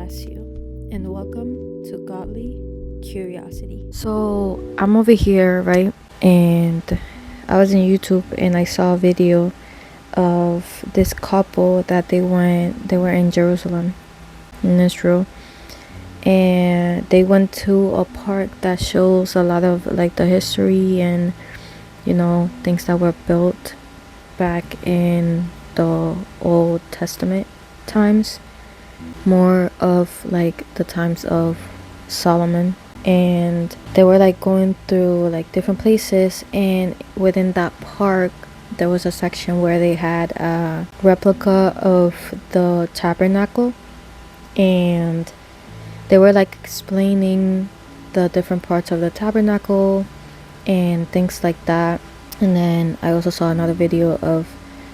bless you, and welcome to Godly Curiosity. So, I'm over here, right? And I was in YouTube and I saw a video of this couple that they were in Jerusalem, in Israel, and they went to a park that shows a lot of like the history and things that were built back in the Old Testament times, more of like the times of Solomon. And they were like going through like different places, and within that park there was a section where they had a replica of the tabernacle, and they were like explaining the different parts of the tabernacle and things like that. And then I also saw another video of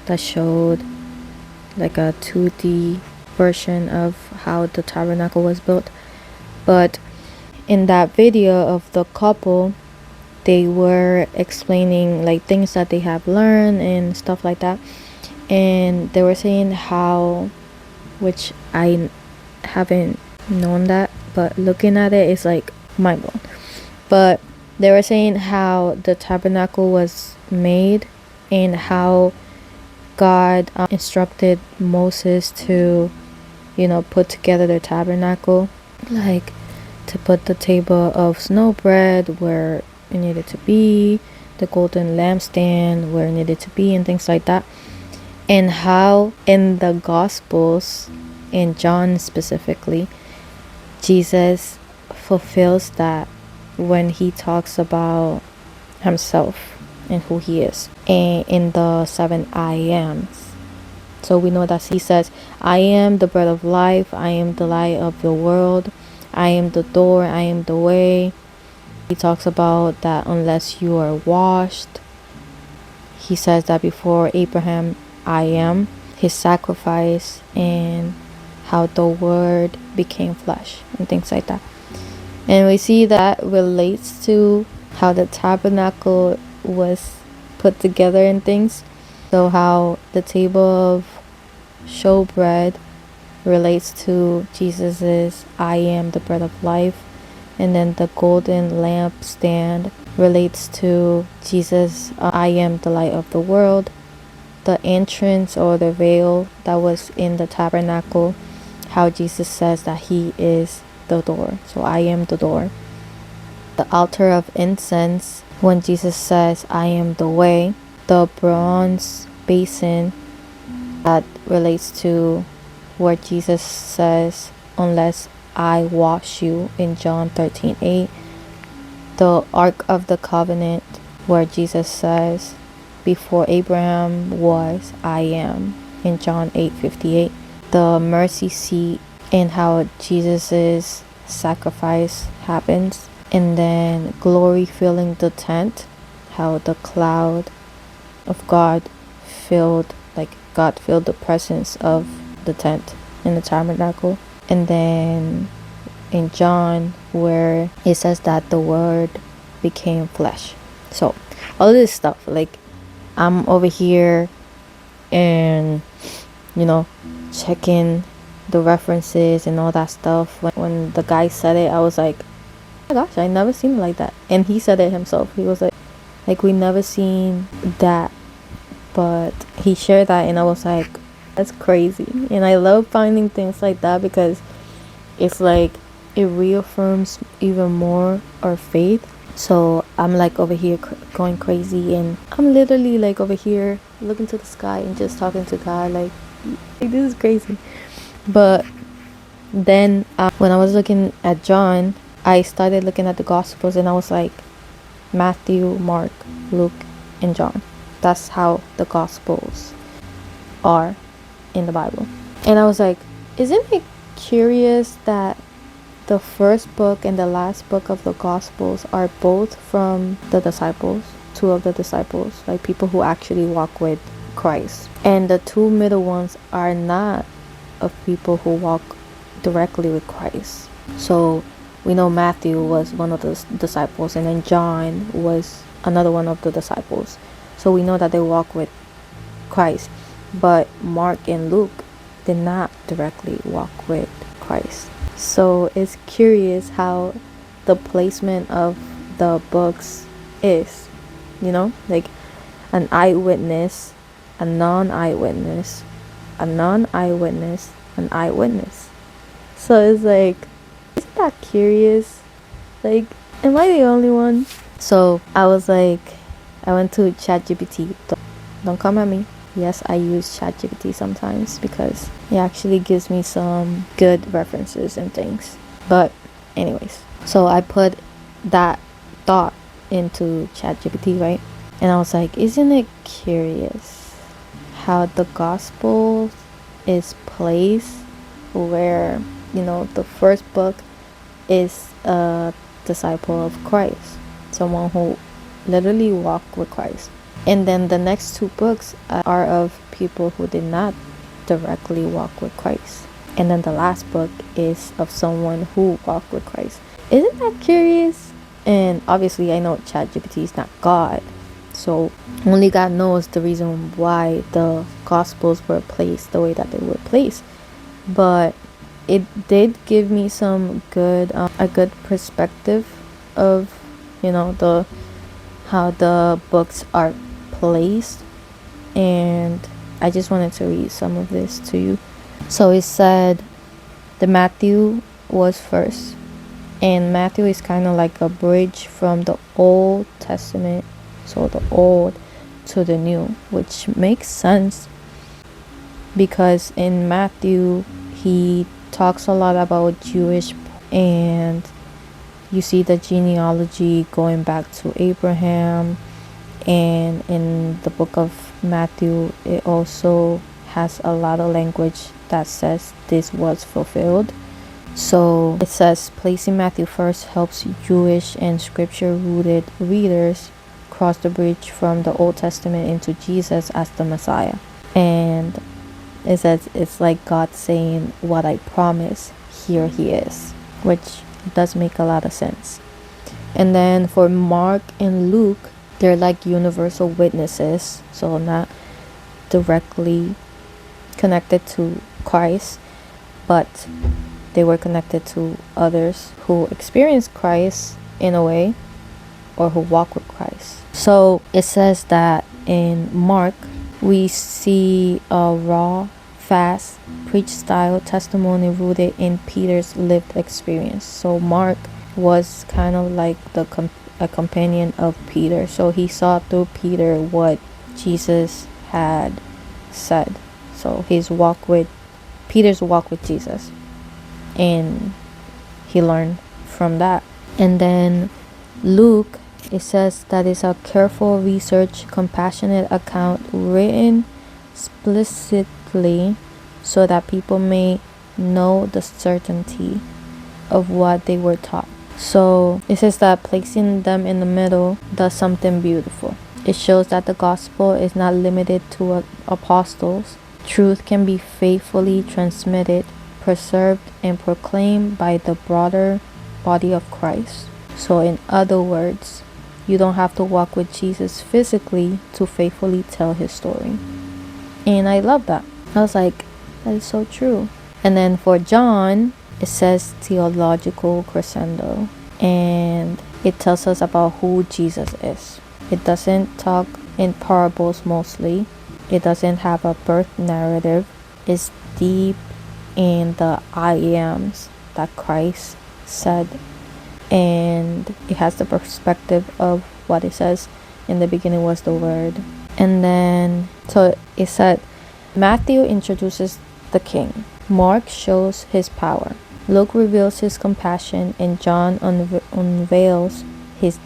that showed like a 2D version of how the tabernacle was built. But in that video of the couple, they were explaining like things that they have learned and stuff like that. And they were saying how, which I haven't known that, but looking at it is like mind blown. But they were saying how the tabernacle was made and how God instructed Moses to put together the tabernacle, like to put the table of snowbread where it needed to be, the golden lampstand where it needed to be, and things like that. And how in the Gospels, in John specifically, Jesus fulfills that when he talks about himself and who he is, and in the 7 I ams. So we know that he says, I am the bread of life, I am the light of the world, I am the door, I am the way. He talks about that unless you are washed. He says that before Abraham, I am, his sacrifice, and how the word became flesh and things like that. And we see that relates to how the tabernacle was put together and things. So how the table of showbread relates to Jesus's I am the bread of life, and then the golden lampstand relates to Jesus I am the light of the world. The entrance or the veil that was in the tabernacle, how Jesus says that he is the door, so I am the door. The altar of incense, when Jesus says I am the way. The bronze basin that relates to where Jesus says unless I wash you in John 13:8. The Ark of the Covenant, where Jesus says before Abraham was I am in John 8:58. The mercy seat and how Jesus' sacrifice happens. And then glory filling the tent, how the cloud of God filled the presence of the tent in the tabernacle. And then in John, where it says that the word became flesh. So all this stuff, like I'm over here and checking the references and all that stuff. When the guy said it, I was like, oh my gosh, I never seen it like that. And he said it himself. He was like we never seen that. But he shared that, and I was like, that's crazy. And I love finding things like that because it's like it reaffirms even more our faith. So I'm like over here going crazy, and I'm literally like over here looking to the sky and just talking to God like this is crazy. But then when I was looking at John, I started looking at the Gospels, and I was like, Matthew, Mark, Luke, and John. That's how the Gospels are in the Bible. And I was like, isn't it curious that the first book and the last book of the Gospels are both from the disciples, two of the disciples, like people who actually walk with Christ. And the two middle ones are not of people who walk directly with Christ. So we know Matthew was one of the disciples, and then John was another one of the disciples. So we know that they walk with Christ. But Mark and Luke did not directly walk with Christ. So it's curious how the placement of the books is, like an eyewitness, a non-eyewitness, a non-eyewitness, an eyewitness. So it's like, isn't that curious? Like, am I the only one? So I was like, I went to ChatGPT. Don't come at me. Yes, I use ChatGPT sometimes because it actually gives me some good references and things. But anyways, so I put that thought into ChatGPT, right? And I was like, isn't it curious how the gospel is placed where, the first book is a disciple of Christ, someone who literally walked with Christ. And then the next two books are of people who did not directly walk with Christ. And then the last book is of someone who walked with Christ. Isn't that curious? And obviously I know ChatGPT is not God. So only God knows the reason why the Gospels were placed the way that they were placed. But it did give me some a good perspective of, how the books are placed. And I just wanted to read some of this to you. So it said the Matthew was first. And Matthew is kind of like a bridge from the Old Testament, so the old to the new, which makes sense because in Matthew he talks a lot about Jewish, and you see the genealogy going back to Abraham. And in the book of Matthew, it also has a lot of language that says this was fulfilled. So it says placing Matthew first helps Jewish and scripture rooted readers cross the bridge from the Old Testament into Jesus as the Messiah. And it says it's like God saying, what I promised, here he is, which does make a lot of sense. And then for Mark and Luke, they're like universal witnesses, so not directly connected to Christ, but they were connected to others who experienced Christ in a way, or who walk with Christ. So it says that in Mark, we see a raw, fast, preach style testimony rooted in Peter's lived experience. So Mark was kind of like a companion of Peter. So he saw through Peter what Jesus had said. So Peter's walk with Jesus. And he learned from that. And then Luke, it says that it's a careful research, compassionate account written explicitly so that people may know the certainty of what they were taught. So it says that placing them in the middle does something beautiful. It shows that the gospel is not limited to apostles. Truth can be faithfully transmitted, preserved, and proclaimed by the broader body of Christ. So in other words, you don't have to walk with Jesus physically to faithfully tell his story. And I love that. I was like, that is so true. And then for John, it says theological crescendo, and it tells us about who Jesus is. It doesn't talk in parables mostly. It doesn't have a birth narrative. It's deep in the I ams that Christ said, and it has the perspective of what it says in the beginning was the Word. And then so it said Matthew introduces the king, Mark shows his power, Luke reveals his compassion, and John unveils his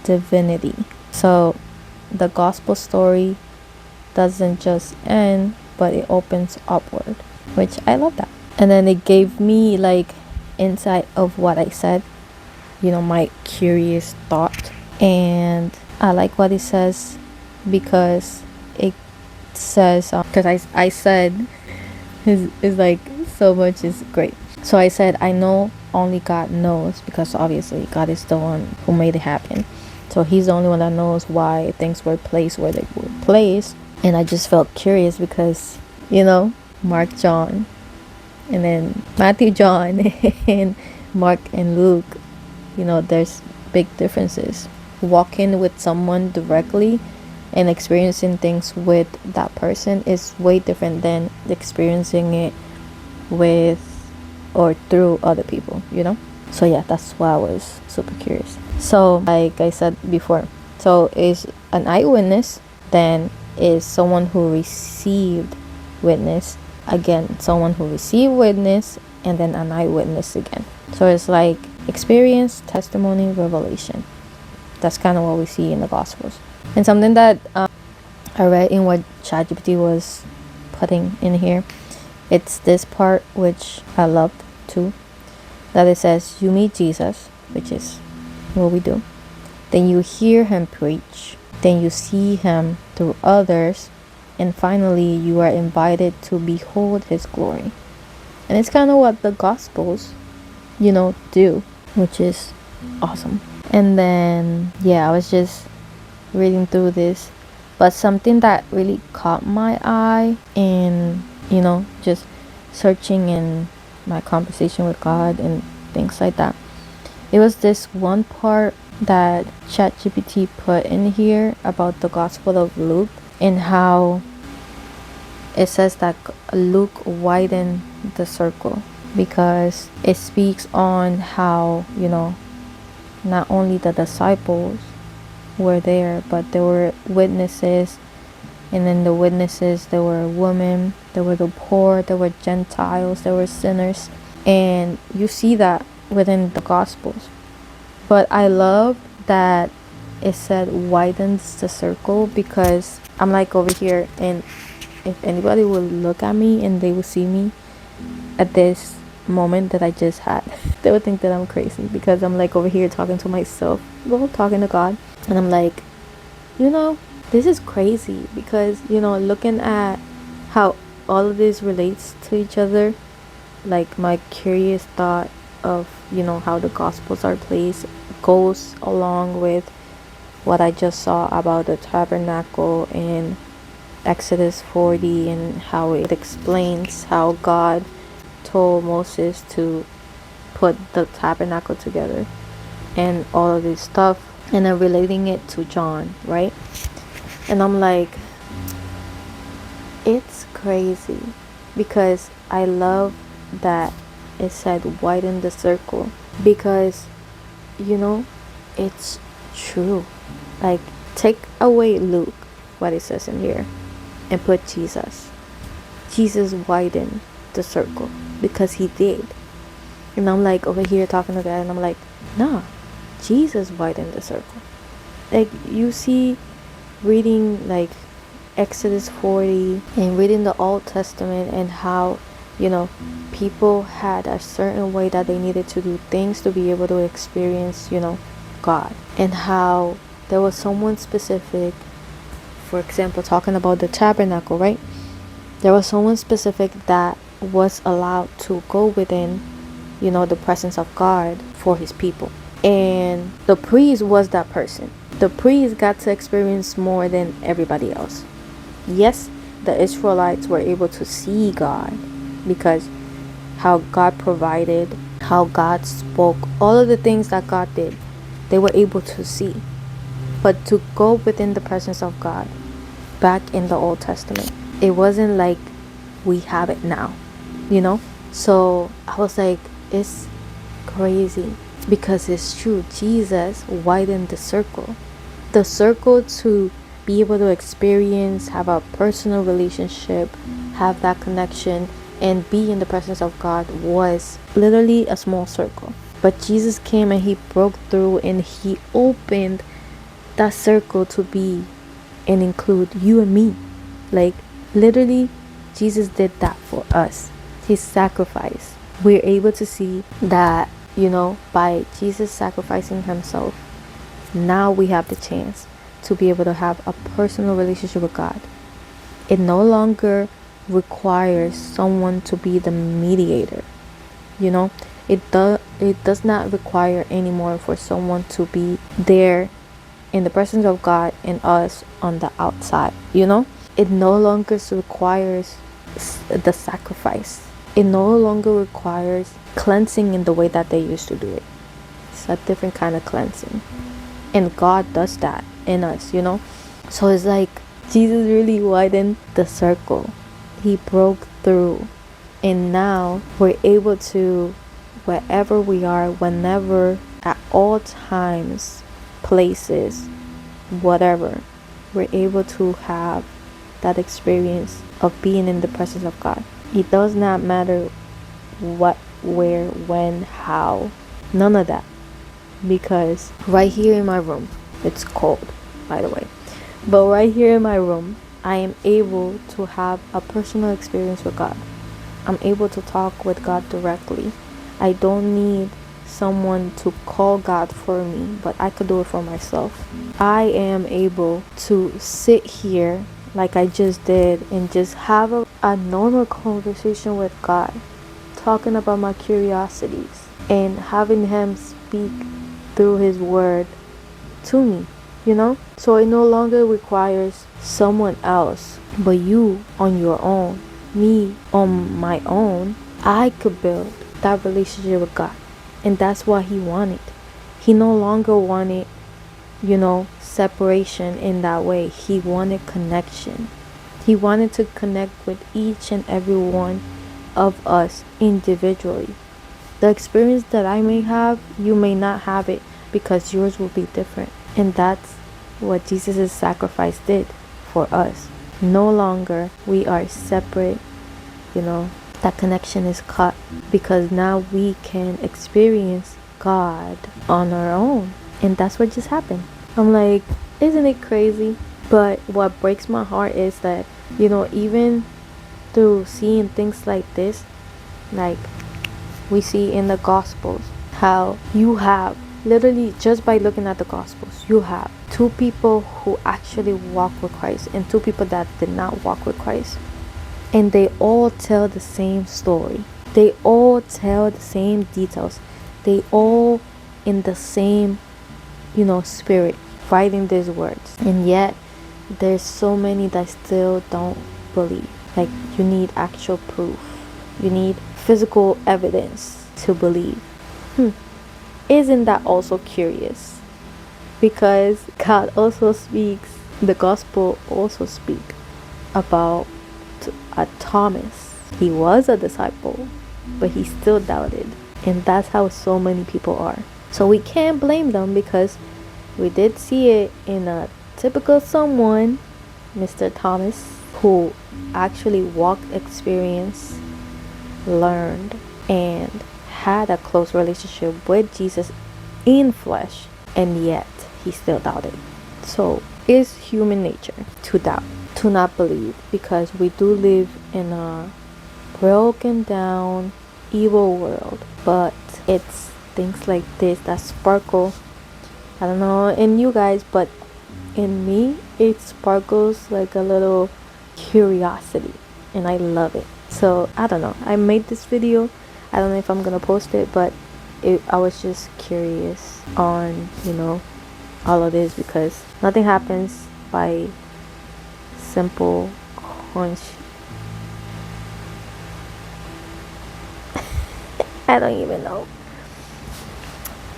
divinity. So the gospel story doesn't just end, but it opens upward, which I love that. And then it gave me like insight of what I said, my curious thought. And I like what it says because it says, because I said is like so much is great. So I said, I know only God knows, because obviously God is the one who made it happen. So he's the only one that knows why things were placed where they were placed. And I just felt curious because, Mark, John, And then Matthew, John, and Mark and Luke, there's big differences. Walking with someone directly and experiencing things with that person is way different than experiencing it with or through other people. So yeah, that's why I was super curious. So like I said before, so is an eyewitness, then is someone who received witness, again someone who received witness, and then an eyewitness again. So it's like experience, testimony, revelation. That's kind of what we see in the Gospels. And something that I read in what ChatGPT was putting in here, it's this part which I loved too, that it says you meet Jesus, which is what we do, then you hear him preach, then you see him through others, and finally you are invited to behold his glory. And it's kind of what the Gospels do, which is awesome. And then I was just reading through this, but something that really caught my eye in just searching in my conversation with God and things like that, it was this one part that ChatGPT put in here about the Gospel of Luke, and how it says that Luke widened the circle, because it speaks on how not only the disciples were there, but there were witnesses, and then the witnesses, there were women, there were the poor, there were Gentiles, there were sinners, and you see that within the Gospels. But I love that it said widens the circle, because I'm like over here, and if anybody will look at me and they will see me at this moment that I just had, they would think that I'm crazy, because I'm like over here talking to myself, talking to God, and I'm like, this is crazy, because looking at how all of this relates to each other, like my curious thought of how the Gospels are placed goes along with what I just saw about the tabernacle in Exodus 40, and how it explains how God told Moses to put the tabernacle together and all of this stuff, and then relating it to John, right? And I'm like, it's crazy, because I love that it said widen the circle, because it's true. Like, take away Luke, what it says in here, and put Jesus widened the circle, because he did. And I'm like over here talking to God, and I'm like, nah, Jesus widened the circle. Like, you see, reading like Exodus 40 and reading the Old Testament, and how people had a certain way that they needed to do things to be able to experience God, and how there was someone specific. For example, talking about the tabernacle, right? There was someone specific that was allowed to go within the presence of God for his people, and the priest was that person. The priest got to experience more than everybody else. Yes, the Israelites were able to see God, because how God provided, how God spoke, all of the things that God did, they were able to see. But to go within the presence of God back in the Old Testament, it wasn't like we have it now, So I was like, it's crazy, because it's true. Jesus widened the circle to be able to experience, have a personal relationship, have that connection, and be in the presence of God was literally a small circle. But Jesus came and he broke through, and he opened that circle to be and include you and me. Like, literally, Jesus did that for us. His sacrifice. We're able to see that, by Jesus sacrificing himself, now we have the chance to be able to have a personal relationship with God. It no longer requires someone to be the mediator. It does not require anymore for someone to be there in the presence of God and us on the outside. It no longer requires the sacrifice It no longer requires cleansing in the way that they used to do it. It's a different kind of cleansing. And God does that in us, you know? So it's like Jesus really widened the circle. He broke through. And now we're able to, wherever we are, whenever, at all times, places, whatever, we're able to have that experience of being in the presence of God. It does not matter what, where, when, how, none of that. Because right here in my room, it's cold, by the way, but right here in my room, I am able to have a personal experience with God. I'm able to talk with God directly. I don't need someone to call God for me, but I could do it for myself. I am able to sit here like I just did and just have a normal conversation with God, talking about my curiosities and having Him speak through His word to me, you know? So it no longer requires someone else but you on your own, me on my own. I could build that relationship with God. And that's what He wanted. He no longer wanted, separation in that way. He wanted connection. He wanted to connect with each and every one of us individually. The experience that I may have, you may not have it, because yours will be different. And that's what Jesus' sacrifice did for us. No longer we are separate, that connection is cut, because now we can experience God on our own. And that's what just happened. I'm like, isn't it crazy? But what breaks my heart is that, even through seeing things like this, like we see in the Gospels, how you have, literally just by looking at the Gospels, you have two people who actually walk with Christ and two people that did not walk with Christ. And they all tell the same story. They all tell the same details. They all in the same, spirit, writing these words. And yet, there's so many that still don't believe. Like, you need actual proof. You need physical evidence to believe. Isn't that also curious? Because God also speaks, the gospel also speak about Thomas. He was a disciple, but he still doubted. And that's how so many people are. So we can't blame them, because we did see it in a typical someone, Mr. Thomas, who actually walked, experienced, learned, and had a close relationship with Jesus in flesh, and yet he still doubted. So it's human nature to doubt, to not believe, because we do live in a broken down, evil world. But it's things like this that sparkle, I don't know in you guys, but in me, it sparkles like a little curiosity, and I love it. So I don't know, I made this video. I don't know if I'm gonna post it, but I was just curious on, all of this, because nothing happens by simple hunch. I don't even know.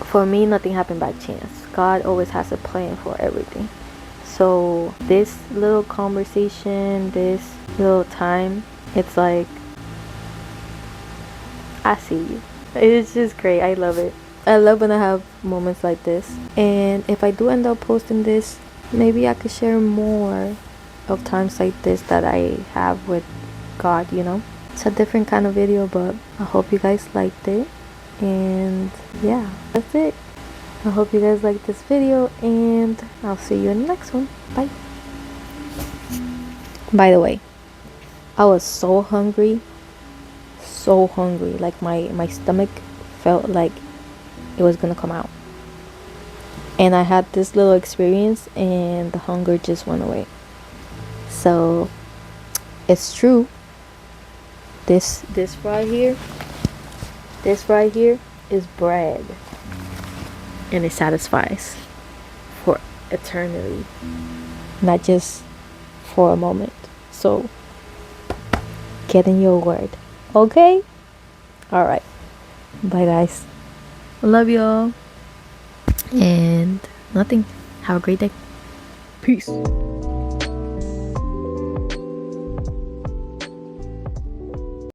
For me, nothing happened by chance. God always has a plan for everything. So this little conversation, this little time, it's like, I see you. It's just great. I love it. I love when I have moments like this. And if I do end up posting this, maybe I could share more of times like this that I have with God, It's a different kind of video, but I hope you guys liked it. And yeah, that's it. I hope you guys liked this video, and I'll see you in the next one. Bye. By the way, I was so hungry. Like my stomach felt like it was gonna come out. And I had this little experience, and the hunger just went away. So it's true. This right here is bread, and it satisfies for eternity, not just for a moment. So get in your word. Okay? Alright. Bye, guys. Love y'all. And nothing. Have a great day. Peace.